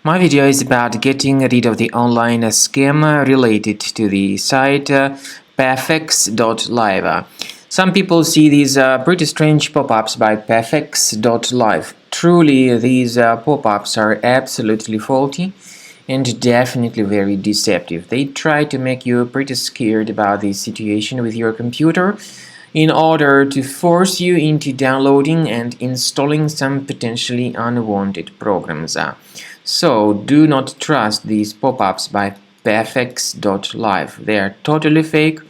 My video is about getting rid of the online scam related to the site Pafeks.live. Some people see these pretty strange pop-ups by Pafeks.live. Truly, these pop-ups are absolutely faulty and definitely very deceptive. They try to make you pretty scared about the situation with your computer in order to force you into downloading and installing some potentially unwanted programs. So do not trust these pop-ups by Pafeks.live. They are totally fake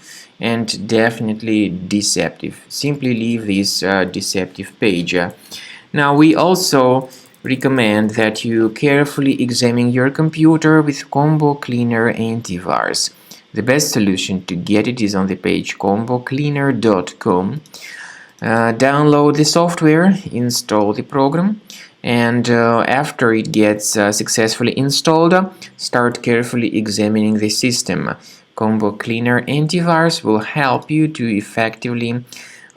and definitely deceptive. Simply leave this deceptive page. Now we also recommend that you carefully examine your computer with Combo Cleaner Antivirus. The best solution to get it is on the page combocleaner.com. Download the software, install the program, and after it gets successfully installed, start carefully examining the system. Combo Cleaner Antivirus will help you to effectively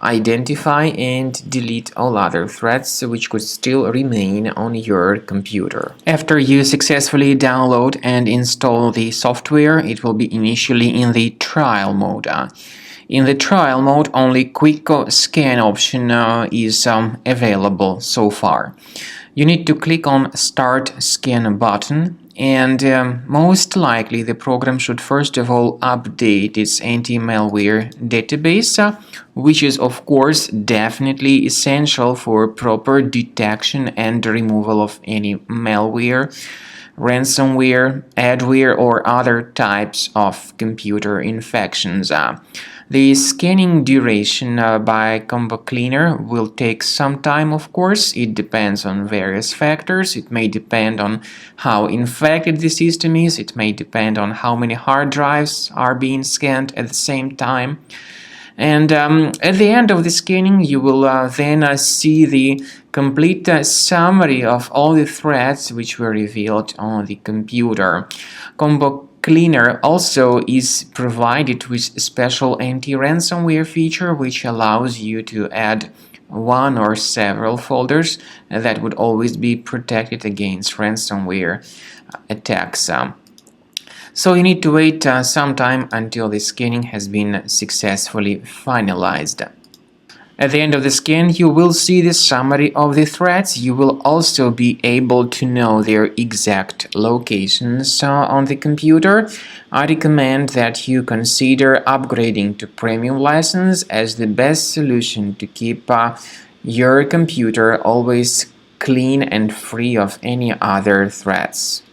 identify and delete all other threats which could still remain on your computer. After you successfully download and install the software, it will be initially in the trial mode. In the trial mode, only quick scan option is available so far. You need to click on Start Scan button, and most likely the program should first of all update its anti-malware database, which is of course definitely essential for proper detection and removal of any malware, ransomware, adware, or other types of computer infections. The scanning duration by Combo Cleaner will take some time, of course. It depends on various factors. It may depend on how infected the system is. It may depend on how many hard drives are being scanned at the same time. And at the end of the scanning, you will then see the complete summary of all the threats which were revealed on the computer. Combo Cleaner also is provided with a special anti-ransomware feature which allows you to add one or several folders that would always be protected against ransomware attacks. So you need to wait some time until the scanning has been successfully finalized. At the end of the scan, you will see the summary of the threats. You will also be able to know their exact locations on the computer. I recommend that you consider upgrading to premium license as the best solution to keep your computer always clean and free of any other threats.